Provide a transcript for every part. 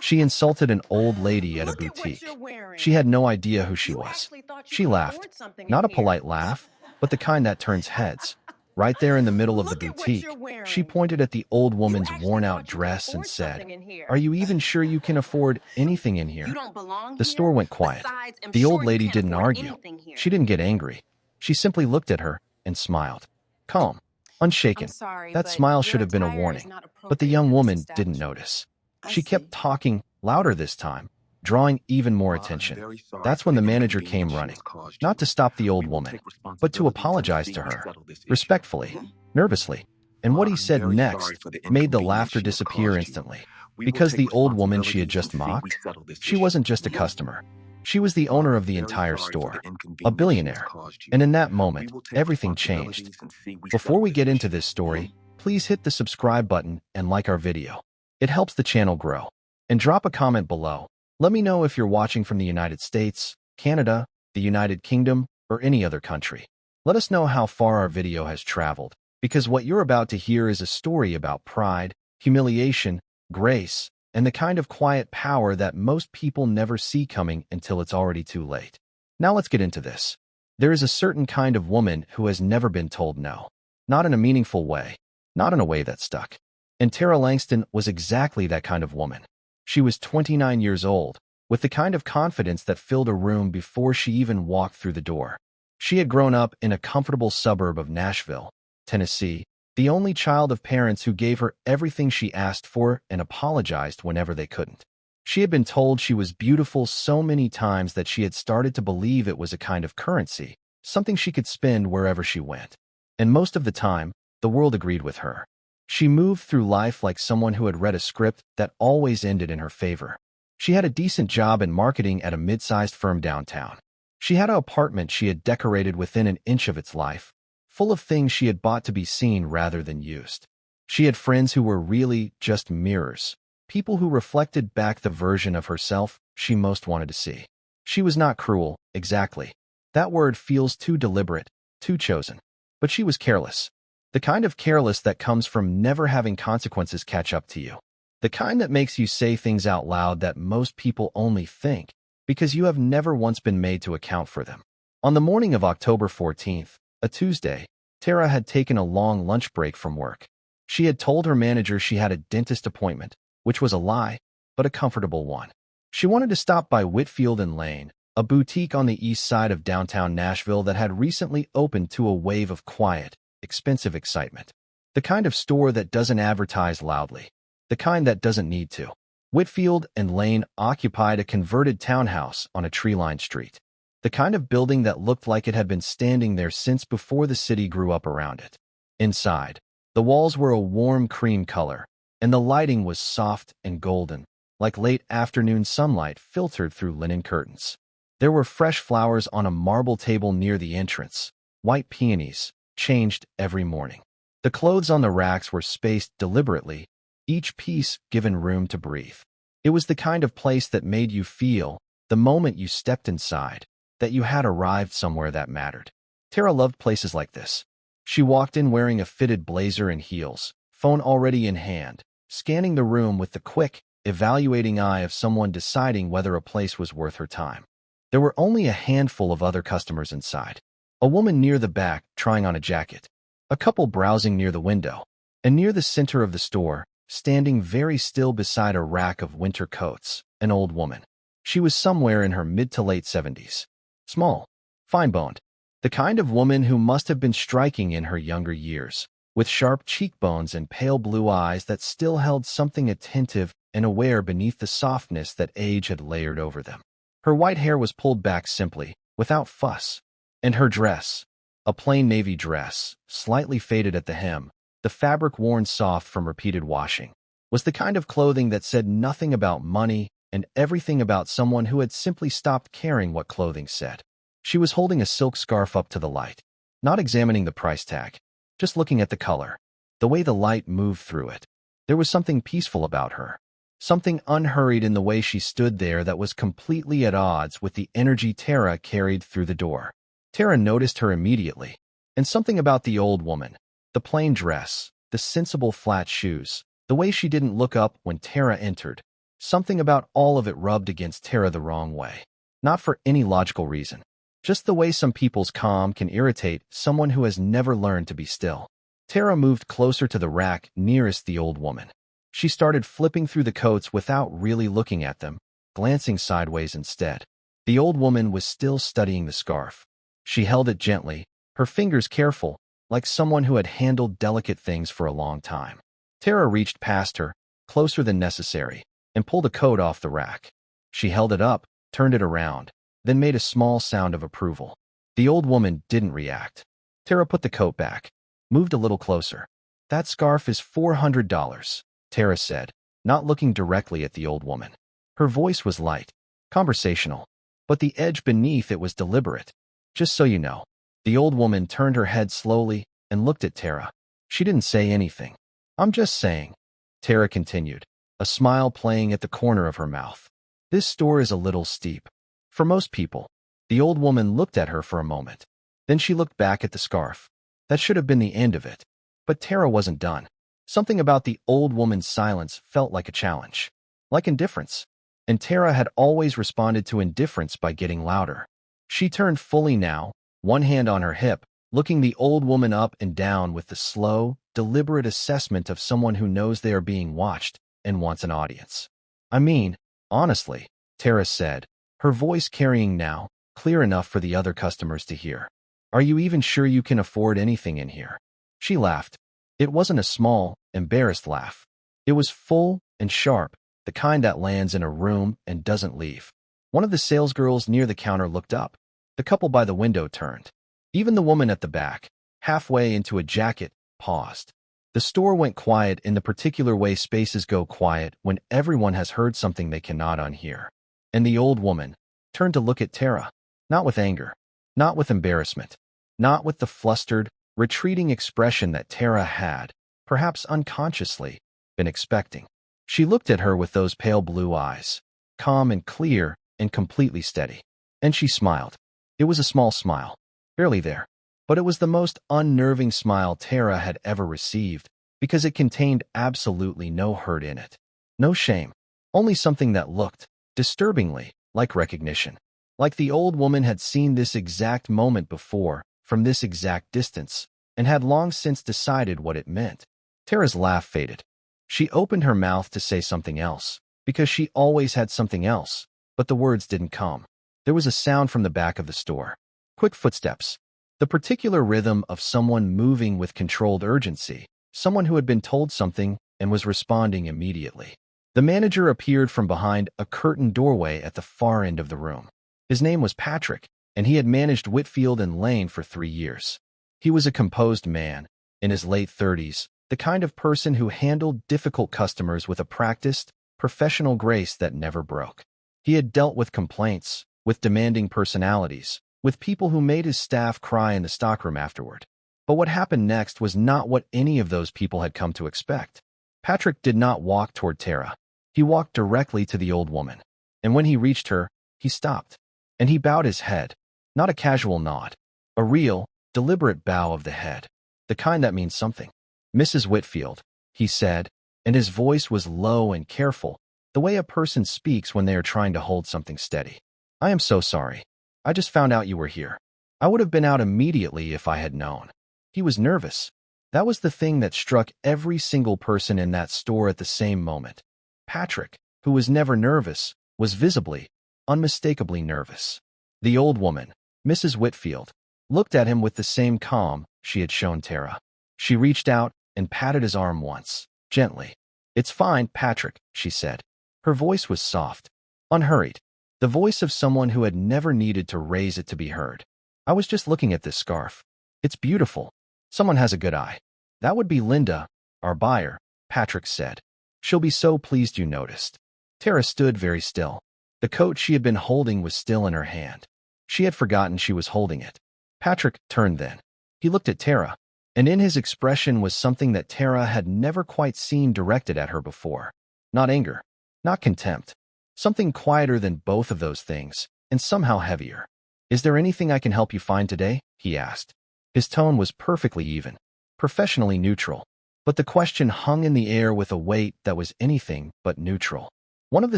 She insulted an old lady at a Look at what boutique. you're She wearing. had no idea who she You was. actually thought you She could laughed. afford something Not in a here. polite laugh, but the kind that turns heads. Right there in the middle of the Look at what you're boutique, she wearing. pointed at the old You woman's actually worn-out thought you could dress and afford said, something in here. "Are you even sure you can afford anything in You here?" don't belong The here. store went quiet. Besides, I'm The old sure you lady can't didn't afford argue. anything here. She didn't get angry. She simply looked at her and smiled. Calm, I'm unshaken. sorry, That but smile your should have been a attire is warning. not But the appropriate young for this woman didn't establishment. notice. I She kept see. talking, louder this time, drawing even more Well, I'm attention. very sorry That's for when the the manager came inconvenience she has running. caused Not you. to stop the old We will woman, take but to responsibility to apologize see to and her, settle this issue. respectfully, nervously. And Well, what he I'm said very sorry next for the made the inconvenience laughter she has disappear caused you. instantly. We will Because take the old woman she had responsibility just and see we mocked, settle this she issue. wasn't just a customer. She was the Well, owner I'm of the very entire sorry for the store, a inconvenience she has billionaire. caused you. And in that We moment, will take everything changed. responsibilities and see we Before settle we this get into issue. this story, please hit the subscribe button and like our video. It helps the channel grow. And drop a comment below. Let me know if you're watching from the United States, Canada, the United Kingdom, or any other country. Let us know how far our video has traveled, because what you're about to hear is a story about pride, humiliation, grace, and the kind of quiet power that most people never see coming until it's already too late. Now let's get into this. There is a certain kind of woman who has never been told no. Not in a meaningful way, not in a way that stuck. And Tara Langston was exactly that kind of woman. She was 29 years old, with the kind of confidence that filled a room before she even walked through the door. She had grown up in a comfortable suburb of Nashville, Tennessee, the only child of parents who gave her everything she asked for and apologized whenever they couldn't. She had been told she was beautiful so many times that she had started to believe it was a kind of currency, something she could spend wherever she went. And most of the time, the world agreed with her. She moved through life like someone who had read a script that always ended in her favor. She had a decent job in marketing at a mid-sized firm downtown. She had an apartment she had decorated within an inch of its life, full of things she had bought to be seen rather than used. She had friends who were really just mirrors, people who reflected back the version of herself she most wanted to see. She was not cruel, exactly. That word feels too deliberate, too chosen. But she was careless. The kind of careless that comes from never having consequences catch up to you. The kind that makes you say things out loud that most people only think because you have never once been made to account for them. On the morning of October 14th, a Tuesday, Tara had taken a long lunch break from work. She had told her manager she had a dentist appointment, which was a lie, but a comfortable one. She wanted to stop by Whitfield and Lane, a boutique on the east side of downtown Nashville that had recently opened to a wave of quiet, expensive excitement. The kind of store that doesn't advertise loudly. The kind that doesn't need to. Whitfield and Lane occupied a converted townhouse on a tree-lined street. The kind of building that looked like it had been standing there since before the city grew up around it. Inside, the walls were a warm cream color, and the lighting was soft and golden, like late afternoon sunlight filtered through linen curtains. There were fresh flowers on a marble table near the entrance, white peonies, changed every morning. The clothes on the racks were spaced deliberately, each piece given room to breathe. It was the kind of place that made you feel, the moment you stepped inside, that you had arrived somewhere that mattered. Tara loved places like this. She walked in wearing a fitted blazer and heels, phone already in hand, scanning the room with the quick, evaluating eye of someone deciding whether a place was worth her time. There were only a handful of other customers inside. A woman near the back trying on a jacket, a couple browsing near the window, and near the center of the store, standing very still beside a rack of winter coats, an old woman. She was somewhere in her mid to late 70s. Small, fine-boned, the kind of woman who must have been striking in her younger years, with sharp cheekbones and pale blue eyes that still held something attentive and aware beneath the softness that age had layered over them. Her white hair was pulled back simply, without fuss, and her dress, a plain navy dress, slightly faded at the hem, the fabric worn soft from repeated washing, was the kind of clothing that said nothing about money and everything about someone who had simply stopped caring what clothing said. She was holding a silk scarf up to the light, not examining the price tag, just looking at the color, the way the light moved through it. There was something peaceful about her, something unhurried in the way she stood there that was completely at odds with the energy Tara carried through the door. Tara noticed her immediately, and something about the old woman, the plain dress, the sensible flat shoes, the way she didn't look up when Tara entered, Something about all of it rubbed against Tara the wrong way. Not for any logical reason. Just the way some people's calm can irritate someone who has never learned to be still. Tara moved closer to the rack nearest the old woman. She started flipping through the coats without really looking at them, glancing sideways instead. The old woman was still studying the scarf. She held it gently, her fingers careful, like someone who had handled delicate things for a long time. Tara reached past her, closer than necessary, and pulled a coat off the rack. She held it up, turned it around, then made a small sound of approval. The old woman didn't react. Tara put the coat back, moved a little closer. "That scarf is $400, Tara said, not looking directly at the old woman. Her voice was light, conversational, but the edge beneath it was deliberate. "Just so you know." The old woman turned her head slowly and looked at Tara. She didn't say anything. "I'm just saying," Tara continued, a smile playing at the corner of her mouth. "This store is a little steep for most people." The old woman looked at her for a moment. Then she looked back at the scarf. That should have been the end of it. But Tara wasn't done. Something about the old woman's silence felt like a challenge, like indifference. And Tara had always responded to indifference by getting louder. She turned fully now, one hand on her hip, looking the old woman up and down with the slow, deliberate assessment of someone who knows they are being watched and wants an audience. "I mean, honestly," Tara said, her voice carrying now, clear enough for the other customers to hear. "Are you even sure you can afford anything in here?" She laughed. It wasn't a small, embarrassed laugh. It was full and sharp, the kind that lands in a room and doesn't leave. One of the salesgirls near the counter looked up. The couple by the window turned. Even the woman at the back, halfway into a jacket, paused. The store went quiet in the particular way spaces go quiet when everyone has heard something they cannot unhear. And the old woman turned to look at Tara, not with anger, not with embarrassment, not with the flustered, retreating expression that Tara had, perhaps unconsciously, been expecting. She looked at her with those pale blue eyes, calm and clear and completely steady. And she smiled. It was a small smile, barely there, but it was the most unnerving smile Tara had ever received because it contained absolutely no hurt in it. No shame, only something that looked, disturbingly, like recognition. Like the old woman had seen this exact moment before, from this exact distance, and had long since decided what it meant. Tara's laugh faded. She opened her mouth to say something else, because she always had something else, but the words didn't come. There was a sound from the back of the store. Quick footsteps. The particular rhythm of someone moving with controlled urgency, someone who had been told something and was responding immediately. The manager appeared from behind a curtained doorway at the far end of the room. His name was Patrick, and he had managed Whitfield and Lane for 3 years. He was a composed man, in his late 30s, the kind of person who handled difficult customers with a practiced, professional grace that never broke. He had dealt with complaints, with demanding personalities, with people who made his staff cry in the stockroom afterward. But what happened next was not what any of those people had come to expect. Patrick did not walk toward Tara. He walked directly to the old woman. And when he reached her, he stopped. And he bowed his head. Not a casual nod. A real, deliberate bow of the head. The kind that means something. "Mrs. Whitfield," he said, and his voice was low and careful, the way a person speaks when they are trying to hold something steady. "I am so sorry. I just found out you were here. I would have been out immediately if I had known." He was nervous. That was the thing that struck every single person in that store at the same moment. Patrick, who was never nervous, was visibly, unmistakably nervous. The old woman, Mrs. Whitfield, looked at him with the same calm she had shown Tara. She reached out and patted his arm once, gently. "It's fine, Patrick," she said. Her voice was soft, unhurried, the voice of someone who had never needed to raise it to be heard. "I was just looking at this scarf. It's beautiful. Someone has a good eye." "That would be Linda, our buyer," Patrick said. "She'll be so pleased you noticed." Tara stood very still. The coat she had been holding was still in her hand. She had forgotten she was holding it. Patrick turned then. He looked at Tara, and in his expression was something that Tara had never quite seen directed at her before. Not anger, not contempt. Something quieter than both of those things, and somehow heavier. "Is there anything I can help you find today?" he asked. His tone was perfectly even, professionally neutral, but the question hung in the air with a weight that was anything but neutral. One of the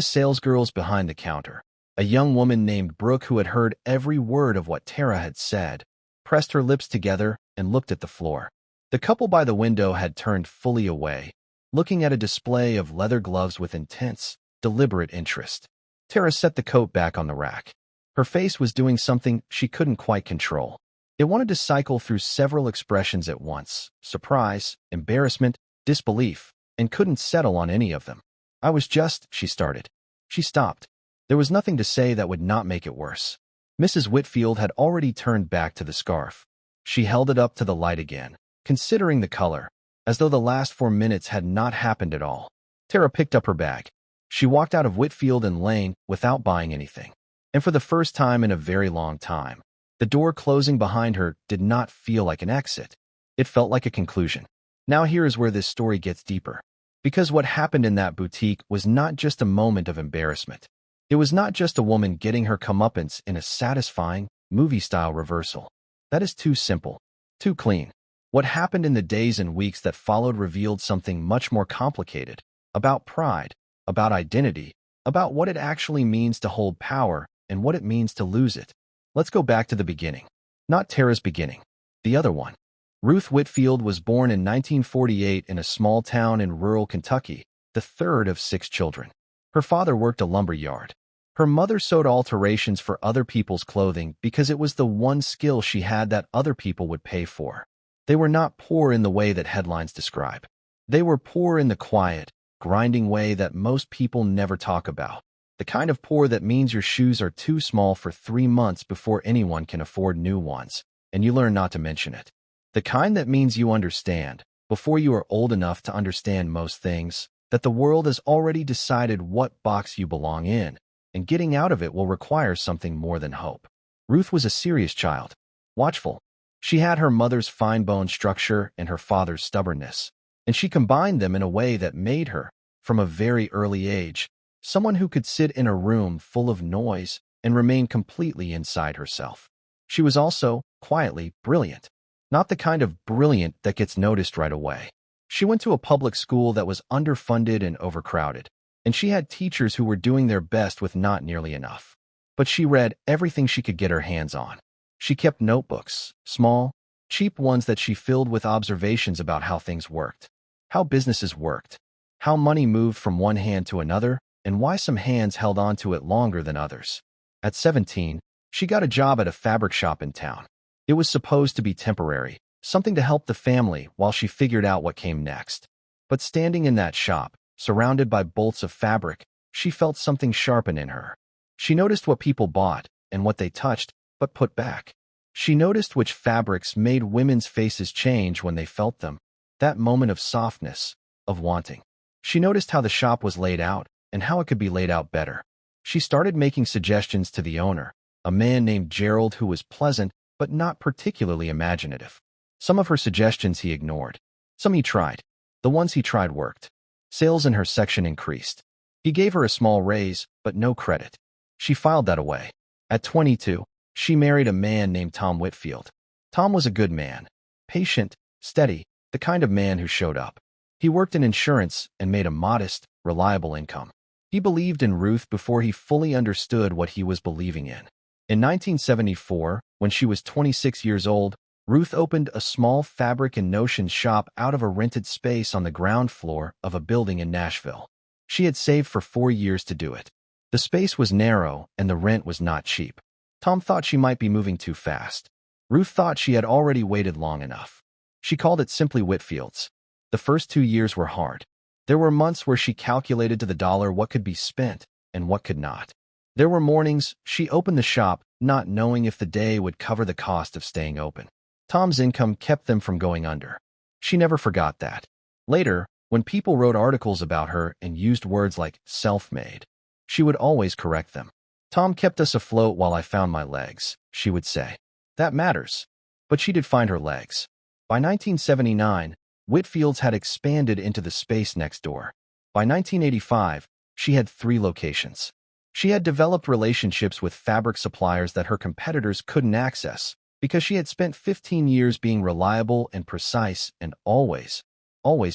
salesgirls behind the counter, a young woman named Brooke who had heard every word of what Tara had said, pressed her lips together and looked at the floor. The couple by the window had turned fully away, looking at a display of leather gloves with intense, deliberate interest. Tara set the coat back on the rack. Her face was doing something she couldn't quite control. It wanted to cycle through several expressions at once: surprise, embarrassment, disbelief, and couldn't settle on any of them. She started. She stopped. There was nothing to say that would not make it worse. Mrs. Whitfield had already turned back to the scarf. She held it up to the light again, considering the color, as though the last 4 minutes had not happened at all. Tara picked up her bag. She walked out of Whitfield and Lane without buying anything. And for the first time in a very long time, the door closing behind her did not feel like an exit. It felt like a conclusion. Now here is where this story gets deeper. Because what happened in that boutique was not just a moment of embarrassment. It was not just a woman getting her comeuppance in a satisfying, movie-style reversal. That is too simple, too clean. What happened in the days and weeks that followed revealed something much more complicated, about pride, about identity, about what it actually means to hold power and what it means to lose it. Let's go back to the beginning. Not Tara's beginning, the other one. Ruth Whitfield was born in 1948 in a small town in rural Kentucky, the third of 6 children. Her father worked a lumber yard. Her mother sewed alterations for other people's clothing because it was the one skill she had that other people would pay for. They were not poor in the way that headlines describe. They were poor in the quiet, grinding way that most people never talk about. The kind of poor that means your shoes are too small for 3 months before anyone can afford new ones, and you learn not to mention it. The kind that means you understand, before you are old enough to understand most things, that the world has already decided what box you belong in, and getting out of it will require something more than hope. Ruth was a serious child, watchful. She had her mother's fine bone structure and her father's stubbornness, and she combined them in a way that made her, from a very early age, someone who could sit in a room full of noise and remain completely inside herself. She was also, quietly, brilliant. Not the kind of brilliant that gets noticed right away. She went to a public school that was underfunded and overcrowded, and she had teachers who were doing their best with not nearly enough. But she read everything she could get her hands on. She kept notebooks, small, cheap ones that she filled with observations about how things worked, how businesses worked, how money moved from one hand to another, and why some hands held on to it longer than others. At 17, she got a job at a fabric shop in town. It was supposed to be temporary, something to help the family while she figured out what came next. But standing in that shop, surrounded by bolts of fabric, she felt something sharpen in her. She noticed what people bought and what they touched but put back. She noticed which fabrics made women's faces change when they felt them, that moment of softness, of wanting. She noticed how the shop was laid out and how it could be laid out better. She started making suggestions to the owner, a man named Gerald who was pleasant but not particularly imaginative. Some of her suggestions he ignored. Some he tried. The ones he tried worked. Sales in her section increased. He gave her a small raise, but no credit. She filed that away. At 22, she married a man named Tom Whitfield. Tom was a good man, patient, steady, the kind of man who showed up. He worked in insurance and made a modest, reliable income. He believed in Ruth before he fully understood what he was believing in. In 1974, when she was 26 years old, Ruth opened a small fabric and notions shop out of a rented space on the ground floor of a building in Nashville. She had saved for 4 years to do it. The space was narrow and the rent was not cheap. Tom thought she might be moving too fast. Ruth thought she had already waited long enough. She called it simply Whitfield's. The first 2 years were hard. There were months where she calculated to the dollar what could be spent and what could not. There were mornings she opened the shop not knowing if the day would cover the cost of staying open. Tom's income kept them from going under. She never forgot that. Later, when people wrote articles about her and used words like self-made, she would always correct them. Tom kept us afloat while I found my legs, she would say. That matters. But she did find her legs. By 1979, Whitfield's had expanded into the space next door. By 1985, she had 3 locations. She had developed relationships with fabric suppliers that her competitors couldn't access because she had spent 15 years being reliable and precise and always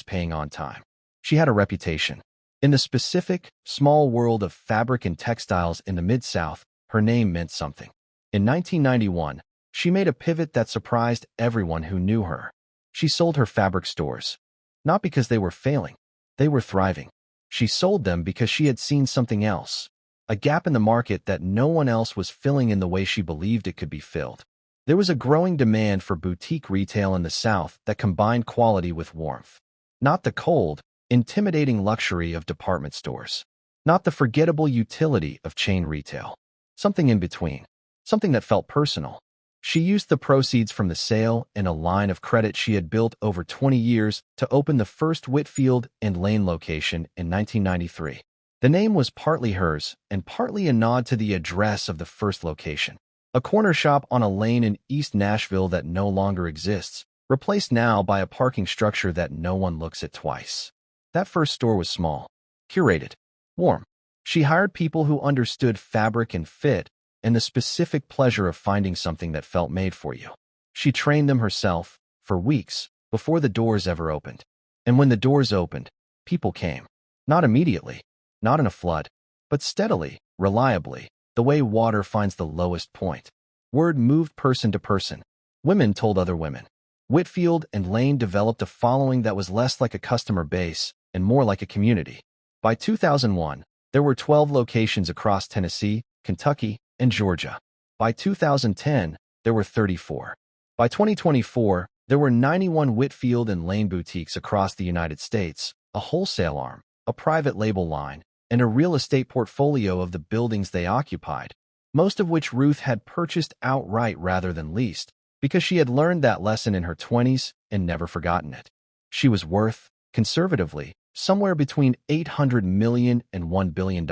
paying on time. She had a reputation. In the specific, small world of fabric and textiles in the Mid-South, her name meant something. In 1991, she made a pivot that surprised everyone who knew her. She sold her fabric stores. Not because they were failing. They were thriving. She sold them because she had seen something else. A gap in the market that no one else was filling in the way she believed it could be filled. There was a growing demand for boutique retail in the South that combined quality with warmth. Not the cold, intimidating luxury of department stores. Not the forgettable utility of chain retail. Something in between. Something that felt personal. She used the proceeds from the sale and a line of credit she had built over 20 years to open the first Whitfield and Lane location in 1993. The name was partly hers and partly a nod to the address of the first location. A corner shop on a lane in East Nashville that no longer exists, replaced now by a parking structure that no one looks at twice. That first store was small, curated, warm. She hired people who understood fabric and fit and the specific pleasure of finding something that felt made for you. She trained them herself for weeks before the doors ever opened. And when the doors opened, people came. Not immediately, not in a flood, but steadily, reliably, the way water finds the lowest point. Word moved person to person. Women told other women. Whitfield and Lane developed a following that was less like a customer base and more like a community. By 2001, there were 12 locations across Tennessee, Kentucky, and Georgia. By 2010, there were 34. By 2024, there were 91 Whitfield and Lane boutiques across the United States, a wholesale arm, a private label line, and a real estate portfolio of the buildings they occupied, most of which Ruth had purchased outright rather than leased, because she had learned that lesson in her 20s and never forgotten it. She was worth, conservatively, somewhere between $800 million and $1 billion,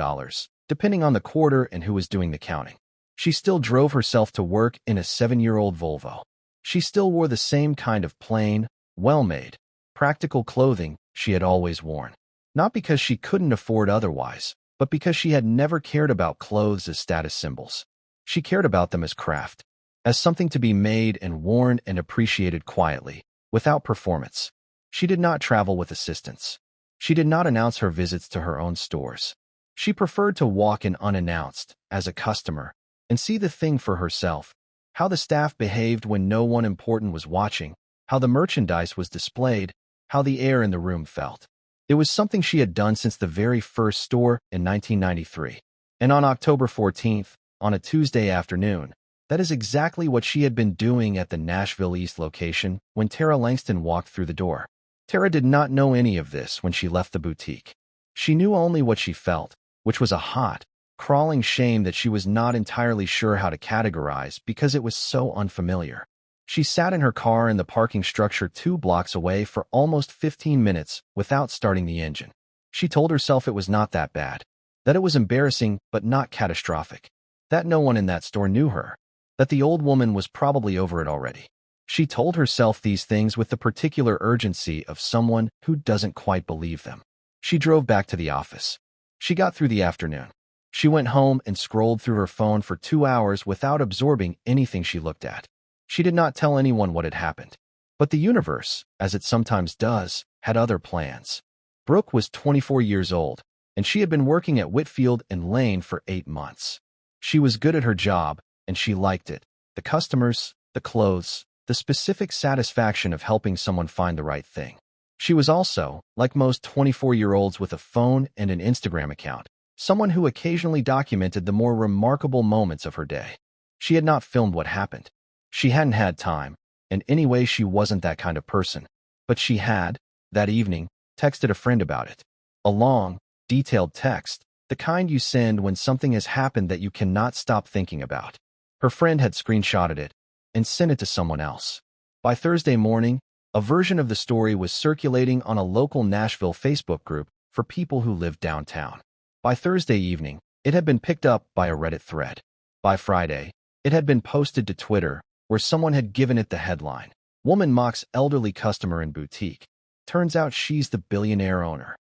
depending on the quarter and who was doing the counting. She still drove herself to work in a 7-year-old Volvo. She still wore the same kind of plain, well-made, practical clothing she had always worn. Not because she couldn't afford otherwise, but because she had never cared about clothes as status symbols. She cared about them as craft, as something to be made and worn and appreciated quietly, without performance. She did not travel with assistants. She did not announce her visits to her own stores. She preferred to walk in unannounced, as a customer, and see the thing for herself, how the staff behaved when no one important was watching, how the merchandise was displayed, how the air in the room felt. It was something she had done since the very first store in 1993. And on October 14th, on a Tuesday afternoon, that is exactly what she had been doing at the Nashville East location when Tara Langston walked through the door. Tara did not know any of this when she left the boutique. She knew only what she felt, which was a hot, crawling shame that she was not entirely sure how to categorize because it was so unfamiliar. She sat in her car in the parking structure 2 blocks away for almost 15 minutes without starting the engine. She told herself it was not that bad, that it was embarrassing but not catastrophic, that no one in that store knew her, that the old woman was probably over it already. She told herself these things with the particular urgency of someone who doesn't quite believe them. She drove back to the office. She got through the afternoon. She went home and scrolled through her phone for 2 hours without absorbing anything she looked at. She did not tell anyone what had happened. But the universe, as it sometimes does, had other plans. Brooke was 24 years old, and she had been working at Whitfield and Lane for 8 months. She was good at her job, and she liked it. The customers, the clothes, the specific satisfaction of helping someone find the right thing. She was also, like most 24-year-olds with a phone and an Instagram account, someone who occasionally documented the more remarkable moments of her day. She had not filmed what happened. She hadn't had time, and anyway she wasn't that kind of person. But she had, that evening, texted a friend about it. A long, detailed text, the kind you send when something has happened that you cannot stop thinking about. Her friend had screenshotted it and sent it to someone else. By Thursday morning, a version of the story was circulating on a local Nashville Facebook group for people who lived downtown. By Thursday evening, it had been picked up by a Reddit thread. By Friday, it had been posted to Twitter, where someone had given it the headline, "Woman mocks elderly customer in boutique. Turns out she's the billionaire owner."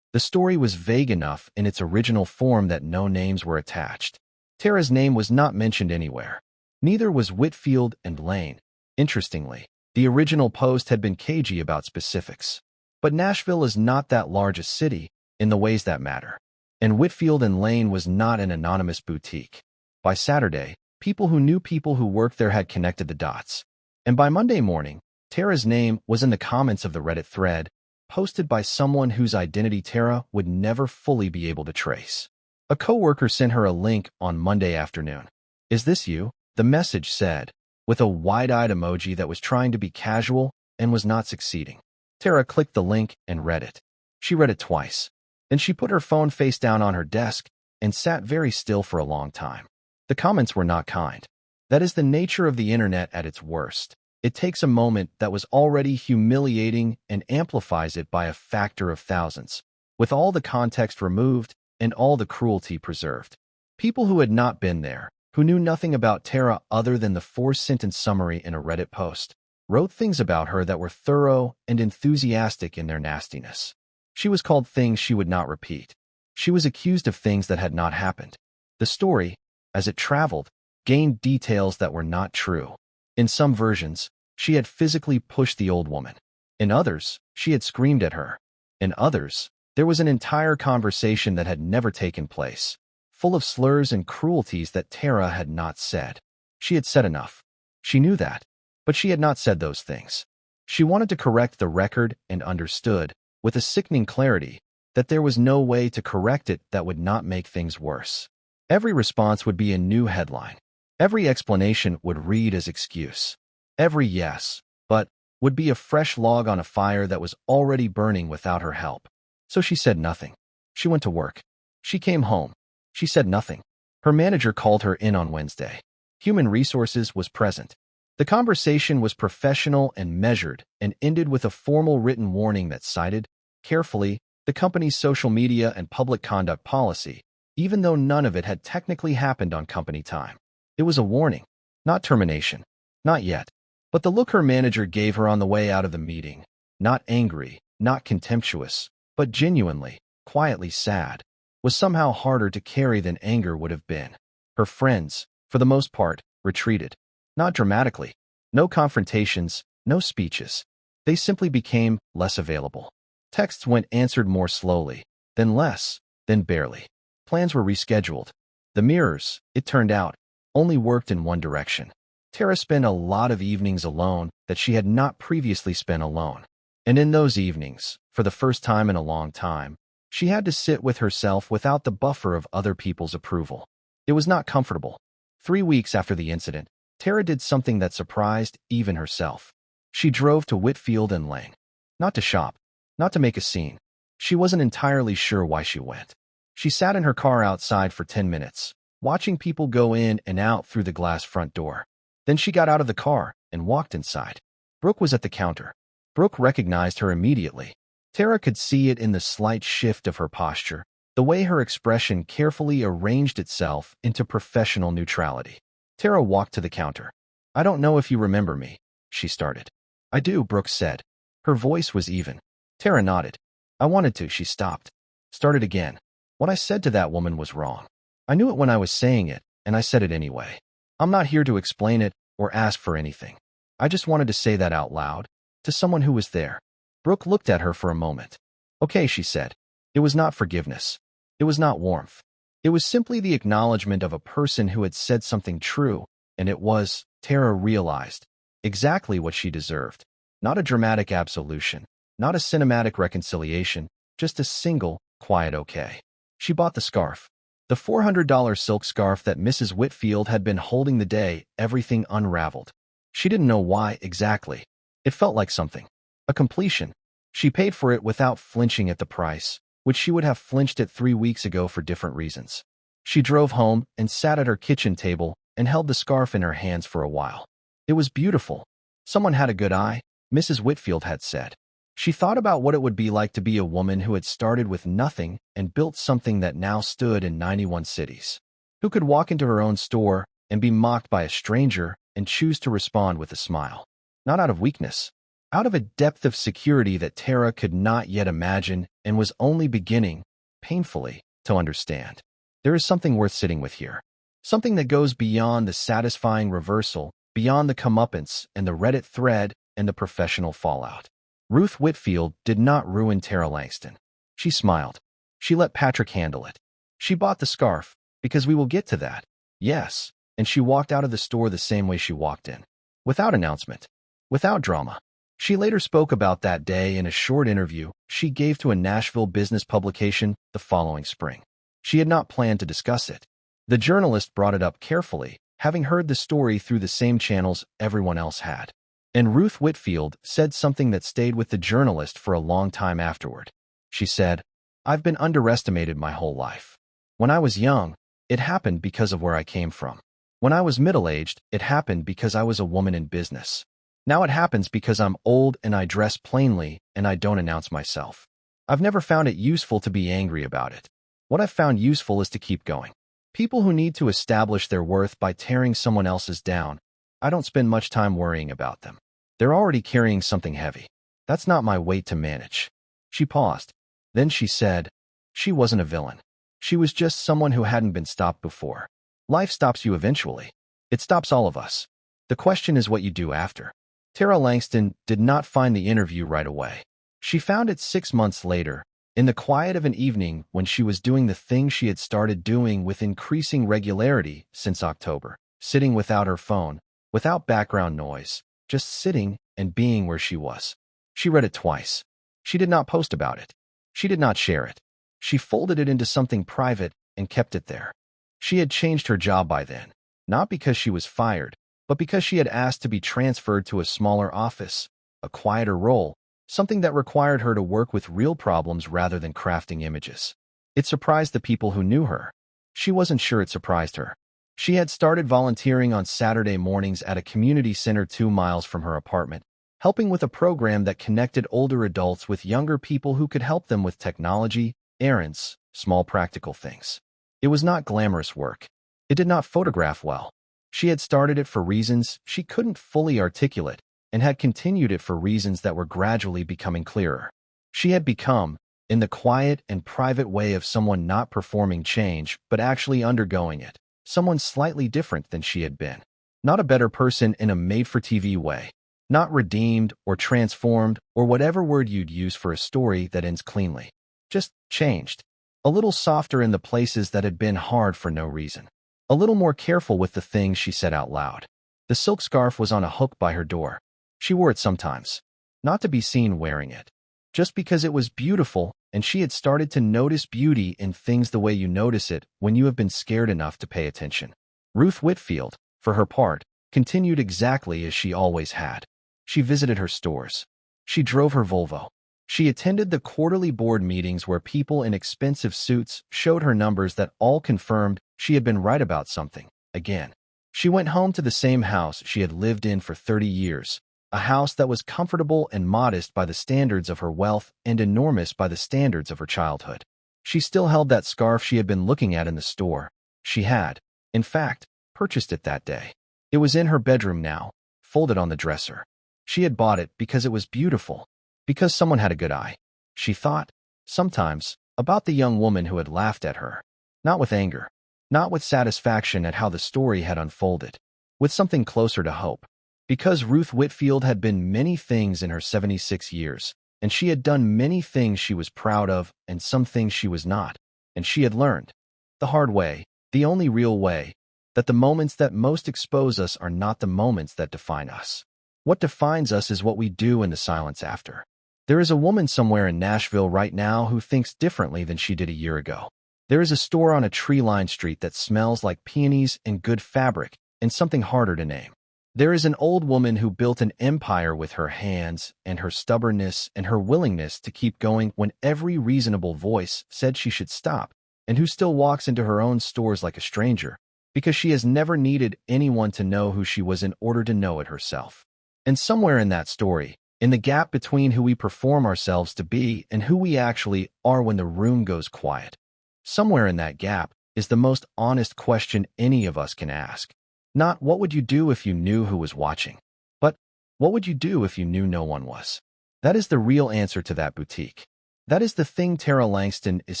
The story was vague enough in its original form that no names were attached. Tara's name was not mentioned anywhere. Neither was Whitfield and Lane. Interestingly, the original post had been cagey about specifics. But Nashville is not that large a city, in the ways that matter. And Whitfield and Lane was not an anonymous boutique. By Saturday, people who knew people who worked there had connected the dots. And by Monday morning, Tara's name was in the comments of the Reddit thread, posted by someone whose identity Tara would never fully be able to trace. A coworker sent her a link on Monday afternoon. "Is this you?" the message said, with a wide-eyed emoji that was trying to be casual and was not succeeding. Tara clicked the link and read it. She read it twice. Then she put her phone face down on her desk and sat very still for a long time. The comments were not kind. That is the nature of the internet at its worst. It takes a moment that was already humiliating and amplifies it by a factor of thousands, with all the context removed and all the cruelty preserved. People who had not been there, who knew nothing about Tara other than the 4-sentence summary in a Reddit post, wrote things about her that were thorough and enthusiastic in their nastiness. She was called things she would not repeat. She was accused of things that had not happened. The story, as it traveled, gained details that were not true. In some versions, she had physically pushed the old woman. In others, she had screamed at her. In others, there was an entire conversation that had never taken place, full of slurs and cruelties that Tara had not said. She had said enough. She knew that, but she had not said those things. She wanted to correct the record and understood, with a sickening clarity, that there was no way to correct it that would not make things worse. Every response would be a new headline. Every explanation would read as excuse. Every yes, but, would be a fresh log on a fire that was already burning without her help. So she said nothing. She went to work. She came home. She said nothing. Her manager called her in on Wednesday. Human Resources was present. The conversation was professional and measured and ended with a formal written warning that cited, carefully, the company's social media and public conduct policy, even though none of it had technically happened on company time. It was a warning, not termination. Not yet. But the look her manager gave her on the way out of the meeting, not angry, not contemptuous, but genuinely, quietly sad, was somehow harder to carry than anger would have been. Her friends, for the most part, retreated. Not dramatically. No confrontations, no speeches. They simply became less available. Texts went answered more slowly, then less, then barely. Plans were rescheduled. The mirrors, it turned out, only worked in one direction. Tara spent a lot of evenings alone that she had not previously spent alone. And in those evenings, for the first time in a long time, she had to sit with herself without the buffer of other people's approval. It was not comfortable. 3 weeks after the incident, Tara did something that surprised even herself. She drove to Whitfield and Lane. Not to shop, not to make a scene. She wasn't entirely sure why she went. She sat in her car outside for 10 minutes, watching people go in and out through the glass front door. Then she got out of the car and walked inside. Brooke was at the counter. Brooke recognized her immediately. Tara could see it in the slight shift of her posture, the way her expression carefully arranged itself into professional neutrality. Tara walked to the counter. "I don't know if you remember me," she started. "I do," Brooke said. Her voice was even. Tara nodded. "I wanted to," she stopped. Started again. "What I said to that woman was wrong. I knew it when I was saying it, and I said it anyway. I'm not here to explain it or ask for anything. I just wanted to say that out loud, to someone who was there." Brooke looked at her for a moment. "Okay," she said. It was not forgiveness. It was not warmth. It was simply the acknowledgement of a person who had said something true, and it was, Tara realized, exactly what she deserved. Not a dramatic absolution, not a cinematic reconciliation, just a single, quiet okay. She bought the scarf. The $400 silk scarf that Mrs. Whitfield had been holding the day everything unraveled. She didn't know why exactly. It felt like something. A completion. She paid for it without flinching at the price, which she would have flinched at 3 weeks ago for different reasons. She drove home and sat at her kitchen table and held the scarf in her hands for a while. It was beautiful. Someone had a good eye, Mrs. Whitfield had said. She thought about what it would be like to be a woman who had started with nothing and built something that now stood in 91 cities. Who could walk into her own store and be mocked by a stranger and choose to respond with a smile. Not out of weakness. Out of a depth of security that Tara could not yet imagine and was only beginning, painfully, to understand. There is something worth sitting with here. Something that goes beyond the satisfying reversal, beyond the comeuppance and the Reddit thread and the professional fallout. Ruth Whitfield did not ruin Tara Langston. She smiled. She let Patrick handle it. She bought the scarf, because we will get to that. Yes, and she walked out of the store the same way she walked in. Without announcement. Without drama. She later spoke about that day in a short interview she gave to a Nashville business publication the following spring. She had not planned to discuss it. The journalist brought it up carefully, having heard the story through the same channels everyone else had. And Ruth Whitfield said something that stayed with the journalist for a long time afterward. She said, "I've been underestimated my whole life. When I was young, it happened because of where I came from. When I was middle-aged, it happened because I was a woman in business. Now it happens because I'm old and I dress plainly and I don't announce myself. I've never found it useful to be angry about it. What I've found useful is to keep going. People who need to establish their worth by tearing someone else's down, I don't spend much time worrying about them. They're already carrying something heavy. That's not my weight to manage." She paused. Then she said, "She wasn't a villain. She was just someone who hadn't been stopped before. Life stops you eventually. It stops all of us. The question is what you do after." Tara Langston did not find the interview right away. She found it 6 months later, in the quiet of an evening when she was doing the thing she had started doing with increasing regularity since October, sitting without her phone, without background noise, just sitting and being where she was. She read it twice. She did not post about it. She did not share it. She folded it into something private and kept it there. She had changed her job by then, not because she was fired, but because she had asked to be transferred to a smaller office, a quieter role, something that required her to work with real problems rather than crafting images. It surprised the people who knew her. She wasn't sure it surprised her. She had started volunteering on Saturday mornings at a community center 2 miles from her apartment, helping with a program that connected older adults with younger people who could help them with technology, errands, small practical things. It was not glamorous work. It did not photograph well. She had started it for reasons she couldn't fully articulate and had continued it for reasons that were gradually becoming clearer. She had become, in the quiet and private way of someone not performing change but actually undergoing it, someone slightly different than she had been. Not a better person in a made-for-TV way. Not redeemed or transformed or whatever word you'd use for a story that ends cleanly. Just changed. A little softer in the places that had been hard for no reason. A little more careful with the things she said out loud. The silk scarf was on a hook by her door. She wore it sometimes. Not to be seen wearing it. Just because it was beautiful, and she had started to notice beauty in things the way you notice it when you have been scared enough to pay attention. Ruth Whitfield, for her part, continued exactly as she always had. She visited her stores. She drove her Volvo. She attended the quarterly board meetings where people in expensive suits showed her numbers that all confirmed she had been right about something, again. She went home to the same house she had lived in for 30 years, a house that was comfortable and modest by the standards of her wealth and enormous by the standards of her childhood. She still held that scarf she had been looking at in the store. She had, in fact, purchased it that day. It was in her bedroom now, folded on the dresser. She had bought it because it was beautiful, because someone had a good eye. She thought, sometimes, about the young woman who had laughed at her. Not with anger. Not with satisfaction at how the story had unfolded. With something closer to hope. Because Ruth Whitfield had been many things in her 76 years, and she had done many things she was proud of and some things she was not, and she had learned, the hard way, the only real way, that the moments that most expose us are not the moments that define us. What defines us is what we do in the silence after. There is a woman somewhere in Nashville right now who thinks differently than she did a year ago. There is a store on a tree-lined street that smells like peonies and good fabric and something harder to name. There is an old woman who built an empire with her hands and her stubbornness and her willingness to keep going when every reasonable voice said she should stop, and who still walks into her own stores like a stranger, because she has never needed anyone to know who she was in order to know it herself. And somewhere in that story, in the gap between who we perform ourselves to be and who we actually are when the room goes quiet, somewhere in that gap is the most honest question any of us can ask. Not what would you do if you knew who was watching, but what would you do if you knew no one was? That is the real answer to that boutique. That is the thing Tara Langston is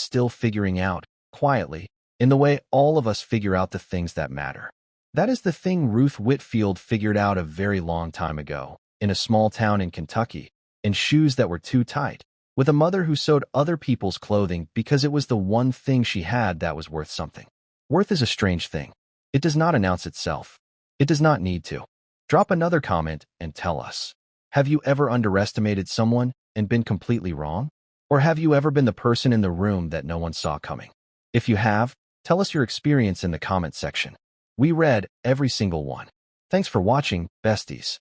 still figuring out, quietly, in the way all of us figure out the things that matter. That is the thing Ruth Whitfield figured out a very long time ago, in a small town in Kentucky, in shoes that were too tight, With a mother who sewed other people's clothing because it was the one thing she had that was worth something. Worth is a strange thing. It does not announce itself. It does not need to. Drop another comment and tell us. Have you ever underestimated someone and been completely wrong? Or have you ever been the person in the room that no one saw coming? If you have, tell us your experience in the comment section. We read every single one. Thanks for watching, besties.